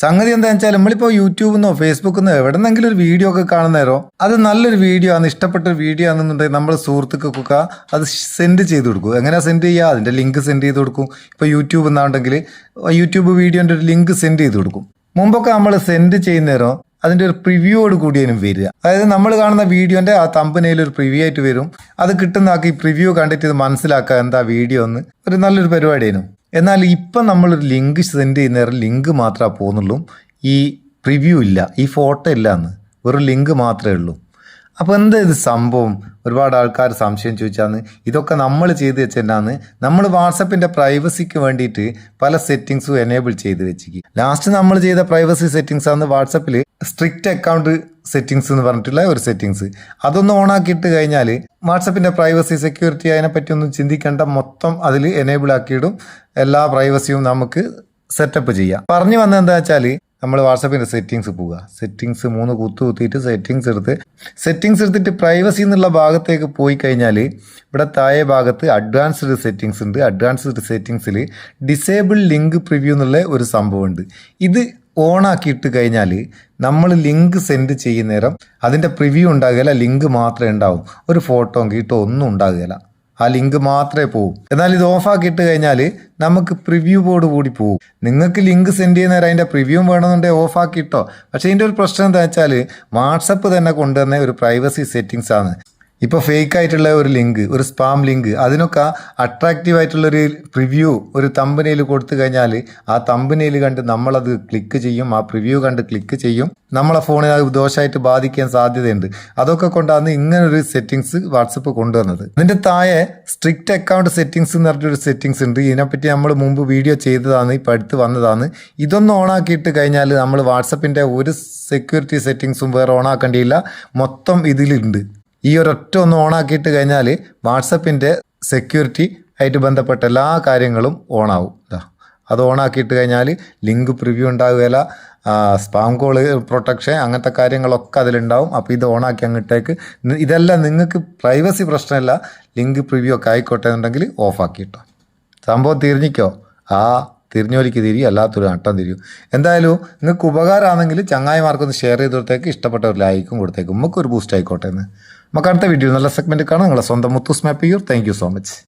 സംഗതി എന്താണെന്ന് വെച്ചാൽ നമ്മളിപ്പോൾ യൂട്യൂബിൽ നിന്നോ ഫേസ്ബുക്കിൽ നിന്നോ എവിടെന്നെങ്കിലും ഒരു വീഡിയോ ഒക്കെ കാണുന്നേരോ അത് നല്ലൊരു വീഡിയോ ആണ്, ഇഷ്ടപ്പെട്ട ഒരു വീഡിയോ ആണെന്നുണ്ടെങ്കിൽ നമ്മൾ സുഹൃത്തുക്കൾക്കൊക്കെ അത് സെൻഡ് ചെയ്ത് കൊടുക്കും. എങ്ങനെയാണ് സെൻഡ് ചെയ്യുക? അതിൻ്റെ ലിങ്ക് സെൻഡ് ചെയ്ത് കൊടുക്കും. ഇപ്പോൾ യൂട്യൂബ് എന്നാണെങ്കിൽ യൂട്യൂബ് വീഡിയോൻ്റെ ഒരു ലിങ്ക് സെൻഡ് ചെയ്ത് കൊടുക്കും. മുമ്പൊക്കെ നമ്മൾ സെൻഡ് ചെയ്യുന്നേരോ അതിൻ്റെ ഒരു പ്രിവ്യൂയോട് കൂടിയതിനും വരിക. അതായത് നമ്മൾ കാണുന്ന വീഡിയോൻ്റെ ആ തമ്പനയിൽ ഒരു പ്രിവ്യൂ ആയിട്ട് വരും. അത് കിട്ടുന്നതാക്കി ഈ പ്രിവ്യൂ കണ്ടിട്ട് ഇത് മനസ്സിലാക്കുക എന്താ വീഡിയോ എന്ന് ഒരു നല്ലൊരു പരിപാടിയായിരുന്നു. എന്നാൽ ഇപ്പം നമ്മളൊരു ലിങ്ക് സെൻഡ് ചെയ്യുന്നേരം ലിങ്ക് മാത്രമേ പോകുന്നുള്ളൂ, ഈ പ്രിവ്യൂ ഇല്ല, ഈ ഫോട്ടോ ഇല്ല എന്ന്, വെറും ലിങ്ക് മാത്രമേ ഉള്ളൂ. അപ്പോൾ എന്താ ഇത് സംഭവം? ഒരുപാട് ആൾക്കാർ സംശയം ചോദിച്ചാന്ന് ഇതൊക്കെ നമ്മൾ ചെയ്ത് വെച്ചെന്നാന്ന് നമ്മൾ വാട്സപ്പിൻ്റെ പ്രൈവസിക്ക് വേണ്ടിയിട്ട് പല സെറ്റിങ്സും എനേബിൾ ചെയ്ത് വെച്ചിരിക്കും. ലാസ്റ്റ് നമ്മൾ ചെയ്ത പ്രൈവസി സെറ്റിങ്സ് ആണ് വാട്സപ്പിൽ സ്ട്രിക്റ്റ് അക്കൗണ്ട് സെറ്റിങ്സ് എന്ന് പറഞ്ഞിട്ടുള്ള ഒരു സെറ്റിങ്സ്. അതൊന്ന് ഓണാക്കിയിട്ട് കഴിഞ്ഞാൽ വാട്സപ്പിൻ്റെ പ്രൈവസി സെക്യൂരിറ്റി അതിനെപ്പറ്റി ഒന്നും ചിന്തിക്കേണ്ട, മൊത്തം അതിൽ എനേബിൾ ആക്കിയിടും. എല്ലാ പ്രൈവസിയും നമുക്ക് സെറ്റപ്പ് ചെയ്യാം. പറഞ്ഞു വന്നത് എന്താ വെച്ചാൽ നമ്മൾ വാട്സപ്പിൻ്റെ സെറ്റിങ്സ് പോവുക, സെറ്റിങ്സ് 3 കുത്തിയിട്ട് സെറ്റിങ്സ് എടുത്തിട്ട് പ്രൈവസി എന്നുള്ള ഭാഗത്തേക്ക് പോയി കഴിഞ്ഞാൽ ഇവിടെ താഴെ ഭാഗത്ത് അഡ്വാൻസ്ഡ് സെറ്റിങ്സ് ഉണ്ട്. അഡ്വാൻസ്ഡ് സെറ്റിങ്സിൽ ഡിസേബിൾ ലിങ്ക് പ്രിവ്യൂ എന്നുള്ള ഒരു സംഭവമുണ്ട്. ഇത് ഓണാക്കിയിട്ട് കഴിഞ്ഞാൽ നമ്മൾ ലിങ്ക് സെൻഡ് ചെയ്യുന്നേരം അതിൻ്റെ പ്രിവ്യൂ ഉണ്ടാകുകയില്ല, ലിങ്ക് മാത്രമേ ഉണ്ടാവും. ഒരു ഫോട്ടോ ഗീട്ടോ ഒന്നും ഉണ്ടാകുകയില്ല, ആ ലിങ്ക് മാത്രമേ പോവും. എന്നാൽ ഇത് ഓഫാക്കിയിട്ട് കഴിഞ്ഞാൽ നമുക്ക് പ്രിവ്യൂ ബോർഡ് കൂടി പോകും. നിങ്ങൾക്ക് ലിങ്ക് സെൻഡ് ചെയ്യുന്നേരം അതിൻ്റെ പ്രിവ്യൂ വേണമെന്നുണ്ടെങ്കിൽ ഓഫാക്കിയിട്ടോ. പക്ഷേ ഇതിൻ്റെ ഒരു പ്രശ്നം എന്താ വെച്ചാൽ വാട്സപ്പ് തന്നെ കൊണ്ടുവന്ന ഒരു പ്രൈവസി സെറ്റിങ്സ് ആണ്. ഇപ്പോൾ ഫേക്ക് ആയിട്ടുള്ള ഒരു ലിങ്ക്, ഒരു സ്പാം ലിങ്ക്, അതിനൊക്കെ അട്രാക്റ്റീവ് ആയിട്ടുള്ളൊരു പ്രിവ്യൂ ഒരു തമ്പനയിൽ കൊടുത്തു കഴിഞ്ഞാൽ ആ തമ്പനയിൽ കണ്ട് നമ്മളത് ക്ലിക്ക് ചെയ്യും, ആ പ്രിവ്യൂ കണ്ട് ക്ലിക്ക് ചെയ്യും, നമ്മളെ ഫോണിൽ അത് ദോഷമായിട്ട് ബാധിക്കാൻ സാധ്യതയുണ്ട്. അതൊക്കെ കൊണ്ടാണ് ഇങ്ങനൊരു സെറ്റിങ്സ് വാട്സപ്പ് കൊണ്ടുവന്നത്. ഇതിൻ്റെ താഴെ സ്ട്രിക്റ്റ് അക്കൗണ്ട് സെറ്റിങ്സ് എന്ന് പറഞ്ഞൊരു സെറ്റിങ്സ് ഉണ്ട്. ഇതിനെപ്പറ്റി നമ്മൾ മുമ്പ് വീഡിയോ ചെയ്തതാണ്, ഇപ്പോൾ അടുത്ത് വന്നതാണ്. ഇതൊന്ന് ഓണാക്കിയിട്ട് കഴിഞ്ഞാൽ നമ്മൾ വാട്സപ്പിൻ്റെ ഒരു സെക്യൂരിറ്റി സെറ്റിങ്സും വേറെ ഓണാക്കേണ്ടിയില്ല, മൊത്തം ഇതിലുണ്ട്. ഈ ഒരൊറ്റ ഒന്ന് ഓണാക്കിയിട്ട് കഴിഞ്ഞാൽ വാട്സപ്പിൻ്റെ സെക്യൂരിറ്റി ആയിട്ട് ബന്ധപ്പെട്ട എല്ലാ കാര്യങ്ങളും ഓണാവും. അത് ഓണാക്കിയിട്ട് കഴിഞ്ഞാൽ ലിങ്ക് പ്രിവ്യൂ ഉണ്ടാവുകയില്ല, സ്പാം കോള് പ്രൊട്ടക്ഷൻ, അങ്ങനത്തെ കാര്യങ്ങളൊക്കെ അതിലുണ്ടാവും. അപ്പോൾ ഇത് ഓണാക്കി അങ്ങോട്ടേക്ക് ഇതെല്ലാം നിങ്ങൾക്ക് പ്രൈവസി പ്രശ്നമല്ല, ലിങ്ക് പ്രിവ്യൂ ഒക്കെ ആയിക്കോട്ടെ എന്നുണ്ടെങ്കിൽ ഓഫാക്കിയിട്ടോ. സംഭവം തിരിഞ്ഞിക്കോ, തിരിഞ്ഞോലിക്ക് തിരിയും, അല്ലാത്തൊരു നട്ടം തിരിയും. എന്തായാലും നിങ്ങൾക്ക് ഉപകാരമാണെങ്കിൽ ചങ്ങായിമാർക്കൊന്ന് ഷെയർ ചെയ്ത് കൊടുത്തേക്ക്, ഇഷ്ടപ്പെട്ട ഒരു ലൈക്കും കൊടുത്തേക്കും, നമുക്കൊരു ബൂസ്റ്റ് ആയിക്കോട്ടെ എന്ന്. നമുക്ക് അടുത്ത വീഡിയോ നല്ല സെഗ്മെൻറ്റ് കാണാം. നിങ്ങളെ സ്വന്തം മുത്തൂസ് മാപ്പിയൂർ. Thank you so much.